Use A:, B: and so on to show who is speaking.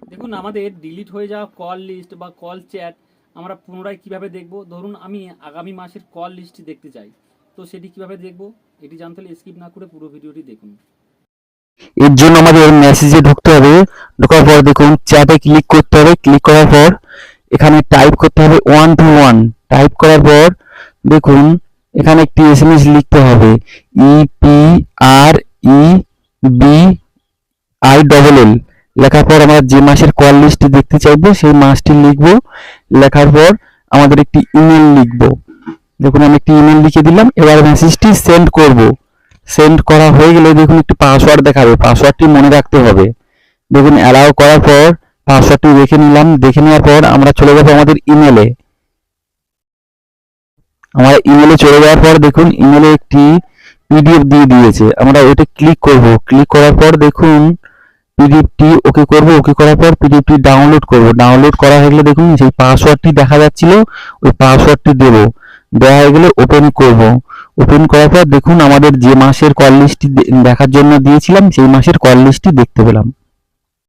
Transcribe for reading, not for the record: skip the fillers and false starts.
A: দেখুন আমাদের ডিলিট হয়ে যাওয়া কল লিস্ট বা কল চ্যাট আমরা পুনরায় কিভাবে দেখব। ধরুন আমি আগামী মাসের কল লিস্টটি দেখতে চাই, তো সেটি কিভাবে দেখব এটি জানতে হলে স্কিপ না করে পুরো ভিডিওটি দেখুন।
B: এর জন্য আমাদের মেসেজে ঢুকতে হবে। ঢোকার পর দেখুন চ্যাটে ক্লিক করতে হবে। ক্লিক করার পর এখানে টাইপ করতে হবে 121। টাইপ করার পর দেখুন এখানে একটি এসএমএস লিখতে হবে, EPREBILL। লেখার পর আমরা যে মাসের কল লিস্টটি দেখতে চাইবো সেই মাসটি লিখবো। লেখার পর আমাদের একটি ইমেল লিখবো। দেখুন আমি একটি ইমেল লিখে দিলাম। এবার মেসেজটি সেন্ড করব। সেন্ড করা হয়ে গেলে দেখুন একটি পাসওয়ার্ড দেখাবে, পাসওয়ার্ডটি মনে রাখতে হবে। দেখুন অ্যালাউ করার পর পাসওয়ার্ডটি দেখে নিলাম। দেখে নেওয়ার পর আমরা চলে যাবো আমাদের ইমেলে। আমার ইমেলে চলে যাওয়ার পর দেখুন ইমেলে একটি পিডিএফ দিয়ে দিয়েছে, আমরা ওইটা ক্লিক করব। ক্লিক করার পর দেখুন পিডিএফটি ওকে করব। ওকে করার পর পিডিএফটি ডাউনলোড করব। ডাউনলোড করা হয়ে গেলে দেখুন সেই পাসওয়ার্ডটি দেখা যাচ্ছিল, ওই পাসওয়ার্ডটি দেব। দেওয়া হয়ে গেলে ওপেন করব। ওপেন করার পর দেখুন আমাদের যে মাসের কল লিস্টটি দেখার জন্য দিয়েছিলাম সেই মাসের কল লিস্টটি দেখতে পেলাম।